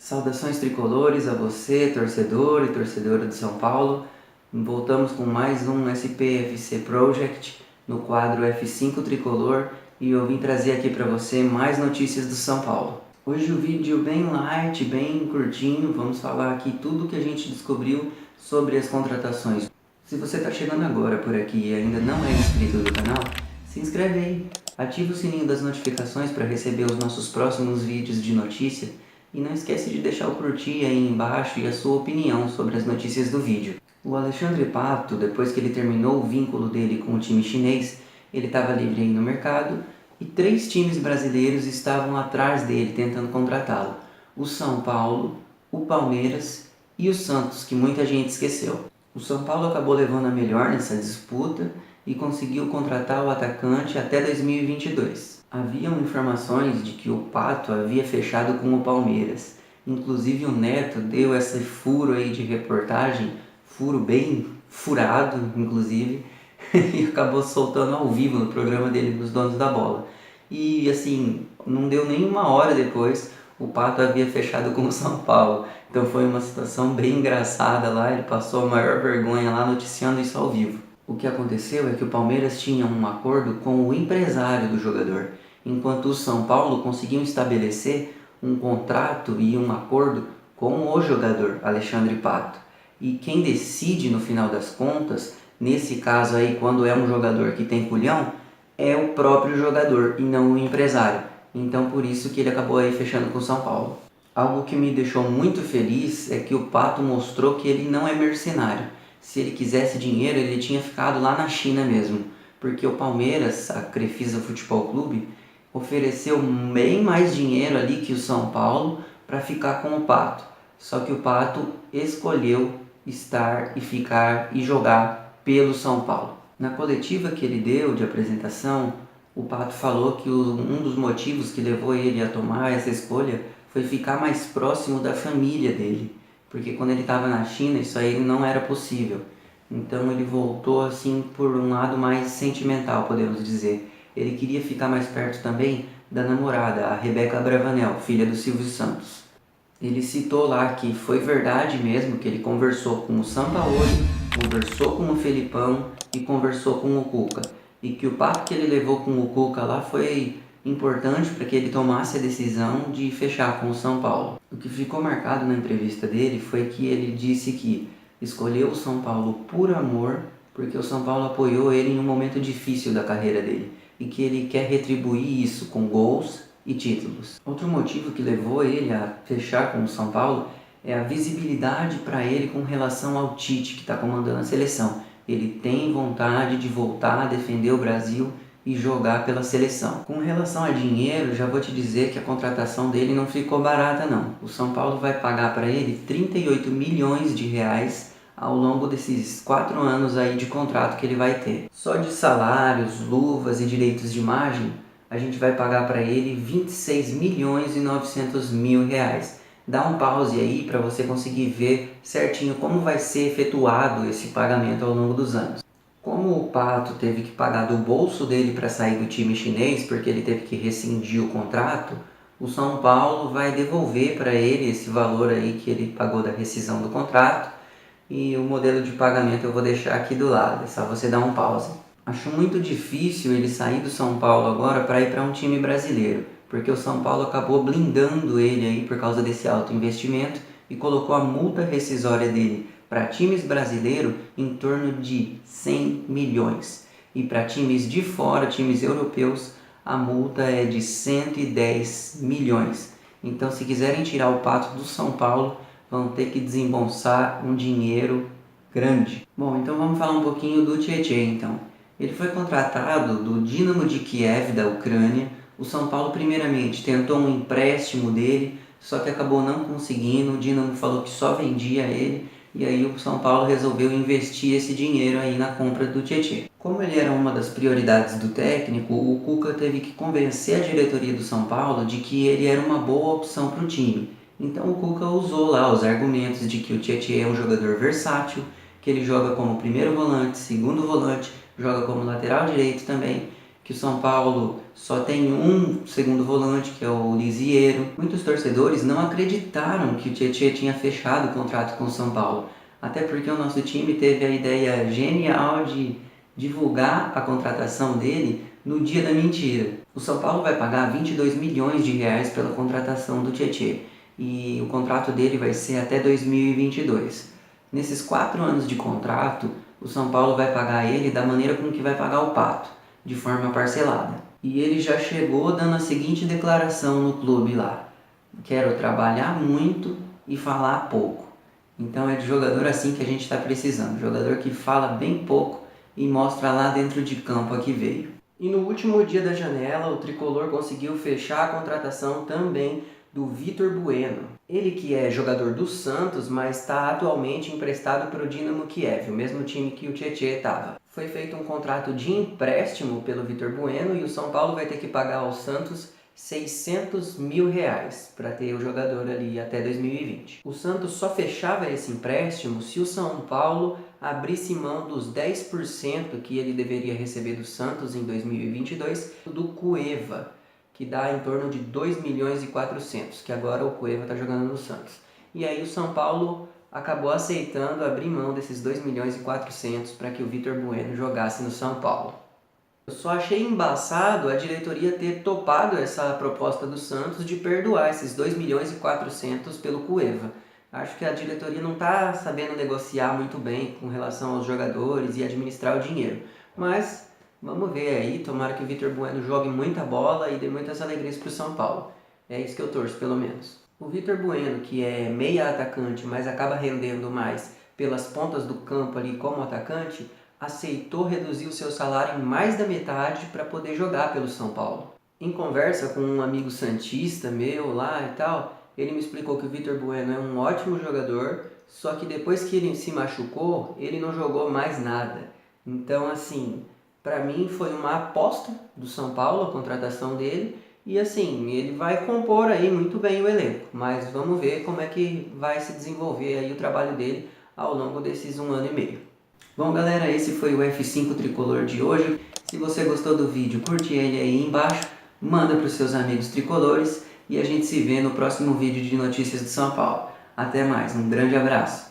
Saudações tricolores a você, torcedor e torcedora de São Paulo. Voltamos com mais um SPFC Project no quadro F5 Tricolor e eu vim trazer aqui para você mais notícias do São Paulo. Hoje o vídeo bem light, bem curtinho, vamos falar aqui tudo que a gente descobriu sobre as contratações. Se você está chegando agora por aqui e ainda não é inscrito do canal, se inscreve aí, ativa o sininho das notificações para receber os nossos próximos vídeos de notícia. E não esquece de deixar o curtir aí embaixo e a sua opinião sobre as notícias do vídeo. O Alexandre Pato, depois que ele terminou o vínculo dele com o time chinês, ele estava livre aí no mercado e 3 times brasileiros estavam atrás dele tentando contratá-lo. O São Paulo, o Palmeiras e o Santos, que muita gente esqueceu. O São Paulo acabou levando a melhor nessa disputa e conseguiu contratar o atacante até 2022. Haviam informações de que o Pato havia fechado com o Palmeiras. Inclusive o Neto deu esse furo aí de reportagem, furo bem furado, inclusive, e acabou soltando ao vivo no programa dele dos Donos da Bola. E assim, não deu nem uma hora depois, o Pato havia fechado com o São Paulo. Então foi uma situação bem engraçada lá, ele passou a maior vergonha lá noticiando isso ao vivo. O que aconteceu é que o Palmeiras tinha um acordo com o empresário do jogador, enquanto o São Paulo conseguiu estabelecer um contrato e um acordo com o jogador, Alexandre Pato. E quem decide no final das contas, nesse caso aí, quando é um jogador que tem culhão, é o próprio jogador e não o empresário. Então por isso que ele acabou aí fechando com o São Paulo. Algo que me deixou muito feliz é que o Pato mostrou que ele não é mercenário. Se ele quisesse dinheiro, ele tinha ficado lá na China mesmo. Porque o Palmeiras, a Crefisa Futebol Clube, ofereceu bem mais dinheiro ali que o São Paulo para ficar com o Pato. Só que o Pato escolheu estar e ficar e jogar pelo São Paulo. Na coletiva que ele deu de apresentação, o Pato falou que um dos motivos que levou ele a tomar essa escolha foi ficar mais próximo da família dele. Porque quando ele estava na China, isso aí não era possível. Então ele voltou assim por um lado mais sentimental, podemos dizer. Ele queria ficar mais perto também da namorada, a Rebeca Bravanel, filha do Silvio Santos. Ele citou lá que foi verdade mesmo que ele conversou com o Sampaoli, conversou com o Felipão e conversou com o Cuca. E que o papo que ele levou com o Cuca lá foi importante para que ele tomasse a decisão de fechar com o São Paulo. O que ficou marcado na entrevista dele foi que ele disse que escolheu o São Paulo por amor, porque o São Paulo apoiou ele em um momento difícil da carreira dele e que ele quer retribuir isso com gols e títulos. Outro motivo que levou ele a fechar com o São Paulo é a visibilidade para ele com relação ao Tite, que está comandando a seleção. Ele tem vontade de voltar a defender o Brasil e jogar pela seleção. Com relação a dinheiro, já vou te dizer que a contratação dele não ficou barata não. O São Paulo vai pagar para ele 38 milhões de reais ao longo desses 4 anos aí de contrato que ele vai ter. Só de salários, luvas e direitos de imagem, a gente vai pagar para ele 26 milhões e 900 mil reais. Dá um pause aí para você conseguir ver certinho como vai ser efetuado esse pagamento ao longo dos anos. Como o Pato teve que pagar do bolso dele para sair do time chinês, porque ele teve que rescindir o contrato, o São Paulo vai devolver para ele esse valor aí que ele pagou da rescisão do contrato, e o modelo de pagamento eu vou deixar aqui do lado, é só você dar um pause. Acho muito difícil ele sair do São Paulo agora para ir para um time brasileiro, porque o São Paulo acabou blindando ele aí por causa desse alto investimento e colocou a multa rescisória dele para times brasileiros em torno de 100 milhões. E para times de fora, times europeus, a multa é de 110 milhões. Então se quiserem tirar o Pato do São Paulo, vão ter que desembolsar um dinheiro grande. Bom, então vamos falar um pouquinho do Tietê então. Ele foi contratado do Dinamo de Kiev, da Ucrânia. O São Paulo primeiramente tentou um empréstimo dele, só que acabou não conseguindo. O Dinamo falou que só vendia ele, e aí o São Paulo resolveu investir esse dinheiro aí na compra do Tietê. Como ele era uma das prioridades do técnico, o Cuca teve que convencer a diretoria do São Paulo de que ele era uma boa opção para o time. Então o Cuca usou lá os argumentos de que o Tietê é um jogador versátil, que ele joga como primeiro volante, segundo volante, joga como lateral direito também, que o São Paulo só tem um segundo volante, que é o Lisiero. Muitos torcedores não acreditaram que o Tietê tinha fechado o contrato com o São Paulo, até porque o nosso time teve a ideia genial de divulgar a contratação dele no dia da mentira. O São Paulo vai pagar 22 milhões de reais pela contratação do Tietê e o contrato dele vai ser até 2022. Nesses 4 anos de contrato, o São Paulo vai pagar ele da maneira com que vai pagar o Pato, de forma parcelada. E ele já chegou dando a seguinte declaração no clube lá: quero trabalhar muito e falar pouco. Então é de jogador assim que a gente está precisando, jogador que fala bem pouco e mostra lá dentro de campo a que veio. E no último dia da janela, o Tricolor conseguiu fechar a contratação também do Vitor Bueno. Ele que é jogador do Santos, mas está atualmente emprestado para o Dynamo Kiev, o mesmo time que o Tietê estava. Foi feito um contrato de empréstimo pelo Vitor Bueno e o São Paulo vai ter que pagar ao Santos 600 mil reais para ter o jogador ali até 2020. O Santos só fechava esse empréstimo se o São Paulo abrisse mão dos 10% que ele deveria receber do Santos em 2022 do Cueva, que dá em torno de 2 milhões e 400, que agora o Cueva está jogando no Santos. E aí o São Paulo acabou aceitando abrir mão desses 2 milhões e 400 para que o Vitor Bueno jogasse no São Paulo. Eu só achei embaçado a diretoria ter topado essa proposta do Santos de perdoar esses 2 milhões e 400 pelo Cueva. Acho que a diretoria não está sabendo negociar muito bem com relação aos jogadores e administrar o dinheiro. Mas vamos ver aí, tomara que o Vitor Bueno jogue muita bola e dê muitas alegrias para o São Paulo. É isso que eu torço, pelo menos. O Vitor Bueno, que é meia atacante, mas acaba rendendo mais pelas pontas do campo ali como atacante, aceitou reduzir o seu salário em mais da metade para poder jogar pelo São Paulo. Em conversa com um amigo santista meu lá e tal, ele me explicou que o Vitor Bueno é um ótimo jogador, só que depois que ele se machucou, ele não jogou mais nada. Então, assim, para mim foi uma aposta do São Paulo a contratação dele, e assim, ele vai compor aí muito bem o elenco, mas vamos ver como é que vai se desenvolver aí o trabalho dele ao longo desses 1 ano e meio. Bom galera, esse foi o F5 Tricolor de hoje. Se você gostou do vídeo, curte ele aí embaixo, manda para os seus amigos tricolores e a gente se vê no próximo vídeo de notícias de São Paulo. Até mais, um grande abraço!